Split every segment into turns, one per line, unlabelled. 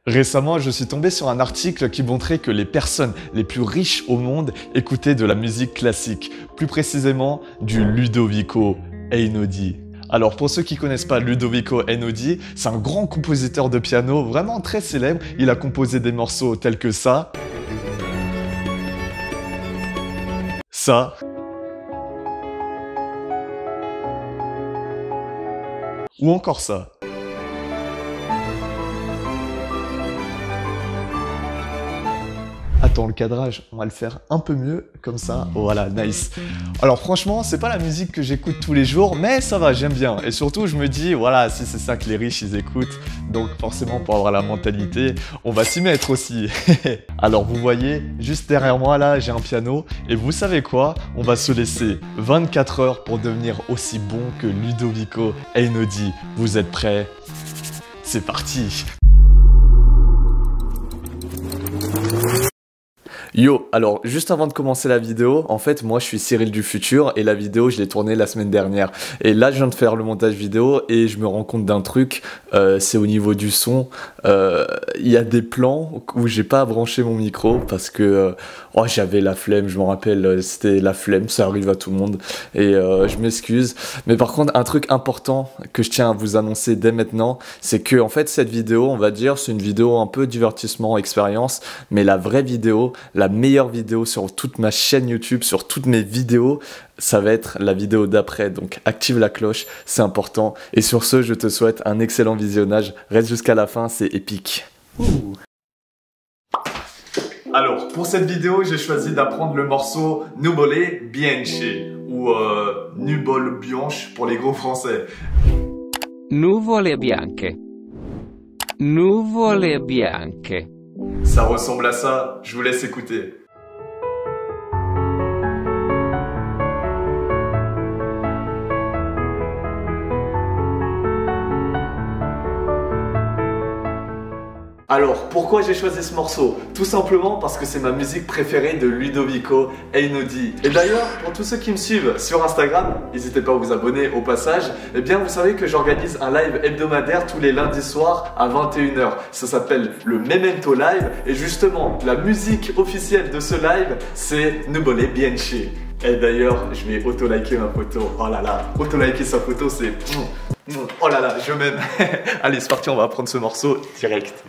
Récemment, je suis tombé sur un article qui montrait que les personnes les plus riches au monde écoutaient de la musique classique, plus précisément du Ludovico Einaudi. Alors pour ceux qui connaissent pas Ludovico Einaudi, c'est un grand compositeur de piano vraiment très célèbre. Il a composé des morceaux tels que ça, ou encore ça. Attends, le cadrage, on va le faire un peu mieux, comme ça, voilà, nice. Alors franchement, c'est pas la musique que j'écoute tous les jours, mais ça va, j'aime bien. Et surtout, je me dis, voilà, si c'est ça que les riches, ils écoutent, donc forcément, pour avoir la mentalité, on va s'y mettre aussi. Alors vous voyez, juste derrière moi, là, j'ai un piano, et vous savez quoi? On va se laisser 24 heures pour devenir aussi bon que Ludovico Einaudi. Vous êtes prêts? C'est parti! Yo, alors juste avant de commencer la vidéo, en fait moi je suis Cyril du futur et la vidéo je l'ai tournée la semaine dernière. Et là je viens de faire le montage vidéo et je me rends compte d'un truc, c'est au niveau du son. Il y a des plans où j'ai pas branché mon micro parce que j'avais la flemme, je me rappelle, c'était la flemme, ça arrive à tout le monde et je m'excuse. Mais par contre un truc important que je tiens à vous annoncer dès maintenant, c'est que en fait cette vidéo, on va dire, c'est une vidéo un peu divertissement, expérience, mais la vraie vidéo, la meilleure vidéo sur toute ma chaîne YouTube, sur toutes mes vidéos, ça va être la vidéo d'après. Donc active la cloche, c'est important. Et sur ce, je te souhaite un excellent visionnage. Reste jusqu'à la fin, c'est épique. Alors, pour cette vidéo, j'ai choisi d'apprendre le morceau Nuvole Bianche ou Nuvole Bianche pour les gros français.
Nuvole bianche. Nuvole bianche.
Ça ressemble à ça, je vous laisse écouter. Alors, pourquoi j'ai choisi ce morceau? Tout simplement parce que c'est ma musique préférée de Ludovico Einaudi. Et d'ailleurs, pour tous ceux qui me suivent sur Instagram, n'hésitez pas à vous abonner au passage. Eh bien, vous savez que j'organise un live hebdomadaire tous les lundis soirs à 21 h. Ça s'appelle le Memento Live. Et justement, la musique officielle de ce live, c'est Nuvole Bianche. Et d'ailleurs, je vais auto-liker ma photo. Oh là là, auto-liker sa photo, c'est... Oh là là, je m'aime. Allez, c'est parti, on va apprendre ce morceau direct.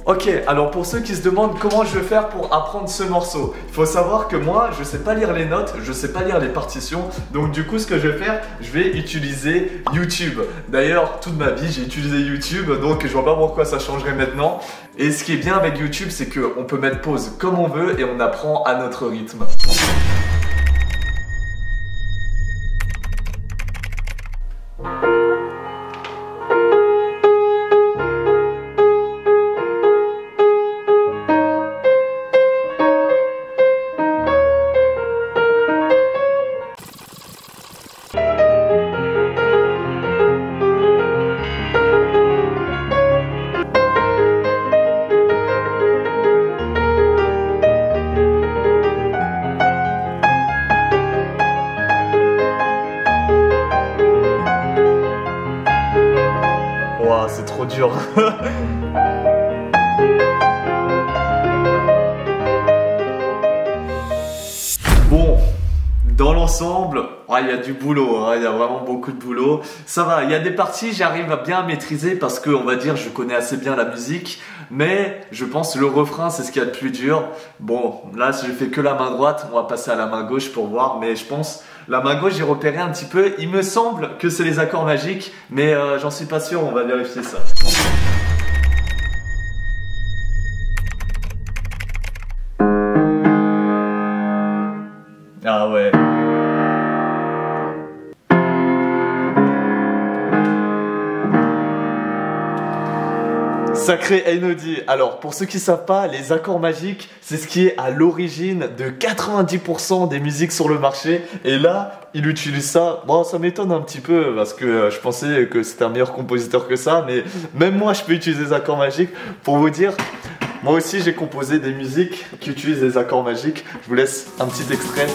Ok, alors pour ceux qui se demandent comment je vais faire pour apprendre ce morceau, il faut savoir que moi, je sais pas lire les notes, je sais pas lire les partitions, donc du coup ce que je vais faire, je vais utiliser YouTube. D'ailleurs, toute ma vie, j'ai utilisé YouTube, donc je vois pas pourquoi ça changerait maintenant. Et ce qui est bien avec YouTube, c'est qu'on peut mettre pause comme on veut et on apprend à notre rythme. Wow, c'est trop dur. Bon, dans l'ensemble, il y a du boulot, il y a vraiment beaucoup de boulot. Ça va, il y a des parties, j'arrive à bien maîtriser parce que, on va dire, je connais assez bien la musique. Mais je pense que le refrain, c'est ce qu'il y a de plus dur. Bon, là, si je fais que la main droite, on va passer à la main gauche pour voir. Mais je pense, la main gauche, j'ai repéré un petit peu. Il me semble que c'est les accords magiques, mais j'en suis pas sûr, on va vérifier ça. Ah ouais. Sacré Einaudi. Alors, pour ceux qui ne savent pas, les accords magiques, c'est ce qui est à l'origine de 90% des musiques sur le marché. Et là, il utilise ça. Bon, ça m'étonne un petit peu parce que je pensais que c'était un meilleur compositeur que ça. Mais même moi, je peux utiliser les accords magiques. Pour vous dire, moi aussi, j'ai composé des musiques qui utilisent les accords magiques. Je vous laisse un petit extrait.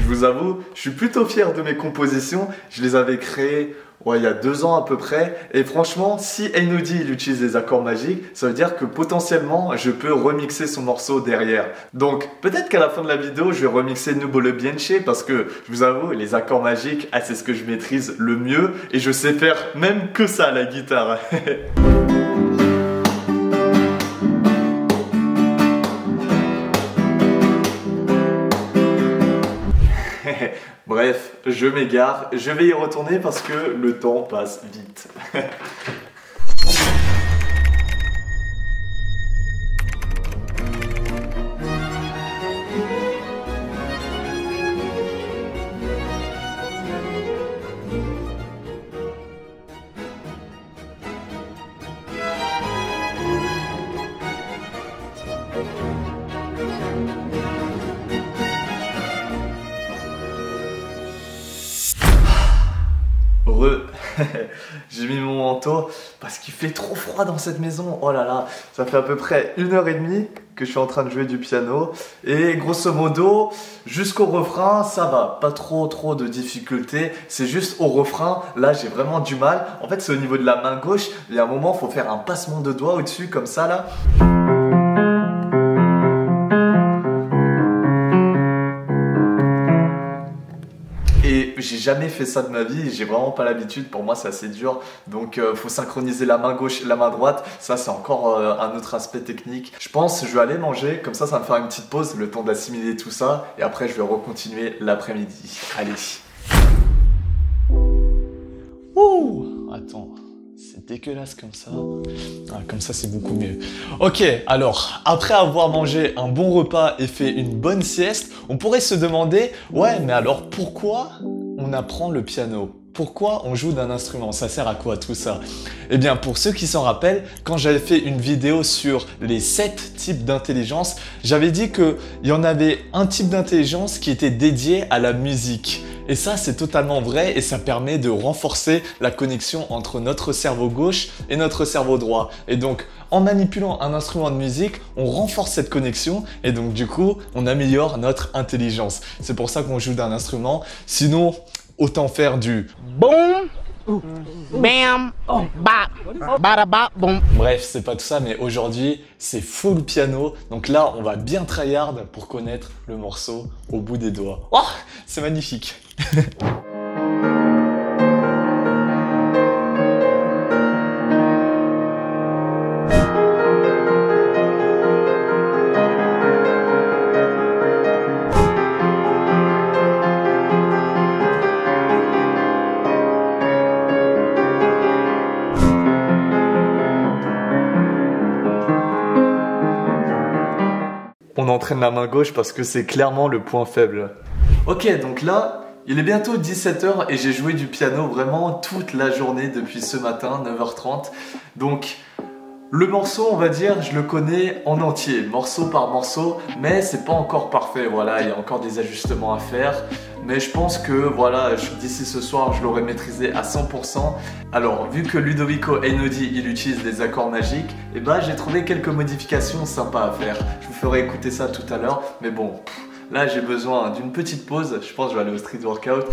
vous avoue, je suis plutôt fier de mes compositions. Je les avais créées il y a 2 ans à peu près. Et franchement, si Einody il utilise des accords magiques, ça veut dire que potentiellement, je peux remixer son morceau derrière. Donc, peut-être qu'à la fin de la vidéo, je vais remixer Nubo le Bienche parce que, je vous avoue, les accords magiques, c'est ce que je maîtrise le mieux. Et je sais faire même que ça à la guitare. Bref, je m'égare, je vais y retourner parce que le temps passe vite. J'ai mis mon manteau parce qu'il fait trop froid dans cette maison. Oh là là, ça fait à peu près 1h30 que je suis en train de jouer du piano. Et grosso modo, jusqu'au refrain, ça va. Pas trop de difficultés. C'est juste au refrain, là j'ai vraiment du mal. En fait, c'est au niveau de la main gauche. Il y a un moment, il faut faire un passement de doigts au-dessus, comme ça là. Et j'ai jamais fait ça de ma vie, j'ai vraiment pas l'habitude, pour moi c'est assez dur. Donc faut synchroniser la main gauche et la main droite, ça c'est encore un autre aspect technique. Je pense que je vais aller manger, comme ça va me faire une petite pause, le temps d'assimiler tout ça. Et après je vais recontinuer l'après-midi. Allez. Ouh, attends. C'est dégueulasse comme ça. Ah, comme ça, c'est beaucoup mieux. Ok, alors, après avoir mangé un bon repas et fait une bonne sieste, on pourrait se demander, ouais, mais alors pourquoi on apprend le piano ? Pourquoi on joue d'un instrument? Ça sert à quoi tout ça? Eh bien, pour ceux qui s'en rappellent, quand j'avais fait une vidéo sur les 7 types d'intelligence, j'avais dit qu'il y en avait un type d'intelligence qui était dédié à la musique. Et ça, c'est totalement vrai et ça permet de renforcer la connexion entre notre cerveau gauche et notre cerveau droit. Et donc, en manipulant un instrument de musique, on renforce cette connexion et donc du coup, on améliore notre intelligence. C'est pour ça qu'on joue d'un instrument. Sinon, autant faire du boum, bam, bap, bada bap, boum. Bref, c'est pas tout ça, mais aujourd'hui, c'est full piano. Donc là, on va bien tryhard pour connaître le morceau au bout des doigts. Oh, c'est magnifique. On entraîne la main gauche parce que c'est clairement le point faible. Ok, donc là, il est bientôt 17h et j'ai joué du piano vraiment toute la journée depuis ce matin, 9h30. Donc, le morceau, on va dire, je le connais en entier, morceau par morceau, mais c'est pas encore parfait, voilà, il y a encore des ajustements à faire. Mais je pense que, voilà, d'ici ce soir, je l'aurai maîtrisé à 100%. Alors, vu que Ludovico Einody, il utilise des accords magiques, et ben j'ai trouvé quelques modifications sympas à faire. Je vous ferai écouter ça tout à l'heure, mais bon, là j'ai besoin d'une petite pause, je pense que je vais aller au street workout.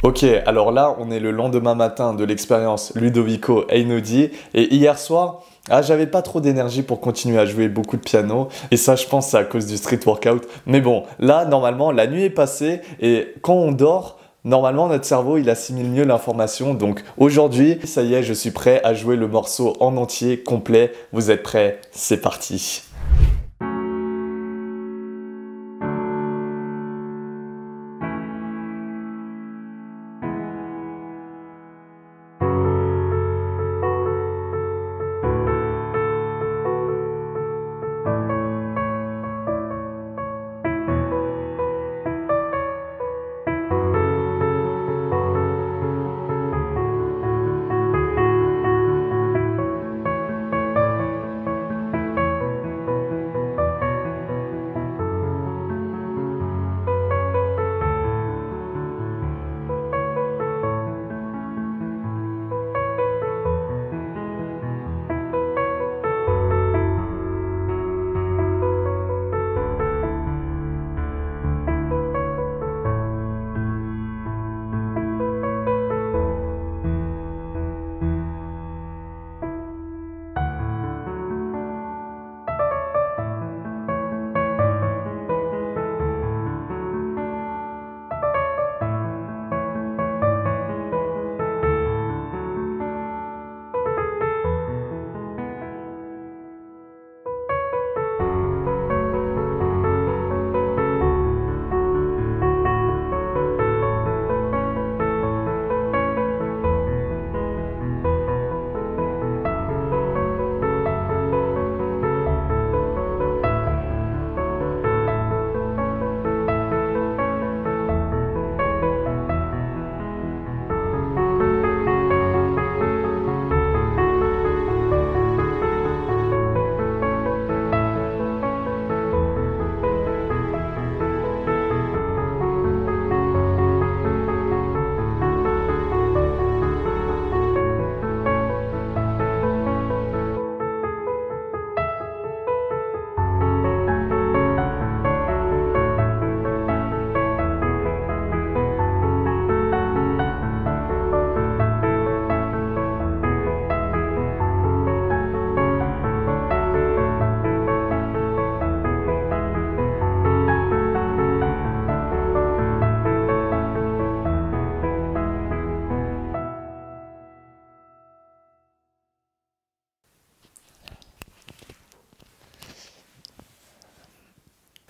Ok, alors là, on est le lendemain matin de l'expérience Ludovico Einody et hier soir, j'avais pas trop d'énergie pour continuer à jouer beaucoup de piano et ça, je pense, c'est à cause du street workout. Mais bon, là, normalement, la nuit est passée et quand on dort, normalement, notre cerveau, il assimile mieux l'information. Donc aujourd'hui, ça y est, je suis prêt à jouer le morceau en entier, complet. Vous êtes prêts? C'est parti.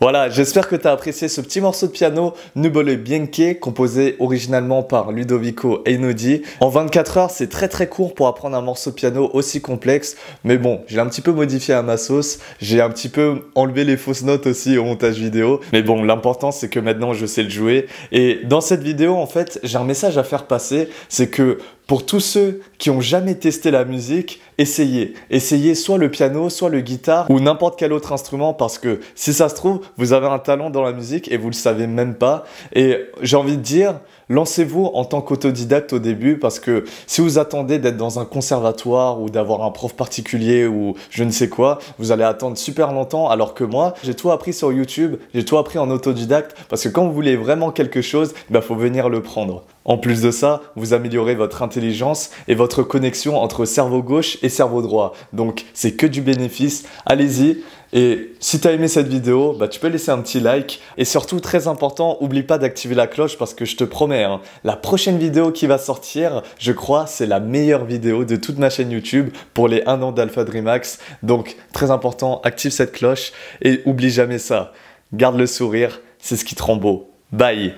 Voilà, j'espère que tu as apprécié ce petit morceau de piano Nuvole Bianche, composé originalement par Ludovico Einaudi. En 24 heures, c'est très court pour apprendre un morceau de piano aussi complexe, mais bon, j'ai un petit peu modifié à ma sauce, j'ai un petit peu enlevé les fausses notes aussi au montage vidéo, mais bon, l'important c'est que maintenant je sais le jouer. Et dans cette vidéo, en fait, j'ai un message à faire passer, c'est que pour tous ceux qui ont jamais testé la musique, essayez. Essayez soit le piano, soit le guitare ou n'importe quel autre instrument parce que si ça se trouve, vous avez un talent dans la musique et vous le savez même pas. Et j'ai envie de dire, lancez-vous en tant qu'autodidacte au début parce que si vous attendez d'être dans un conservatoire ou d'avoir un prof particulier ou je ne sais quoi, vous allez attendre super longtemps alors que moi, j'ai tout appris sur YouTube, j'ai tout appris en autodidacte parce que quand vous voulez vraiment quelque chose, il faut venir le prendre. En plus de ça, vous améliorez votre intelligence et votre connexion entre cerveau gauche et cerveau droit. Donc, c'est que du bénéfice. Allez-y. Et si tu as aimé cette vidéo, tu peux laisser un petit like. Et surtout, très important, oublie pas d'activer la cloche parce que je te promets, la prochaine vidéo qui va sortir, je crois, c'est la meilleure vidéo de toute ma chaîne YouTube pour les 1 an d'Alpha DreamHacks. Donc, très important, active cette cloche et oublie jamais ça. Garde le sourire, c'est ce qui te rend beau. Bye!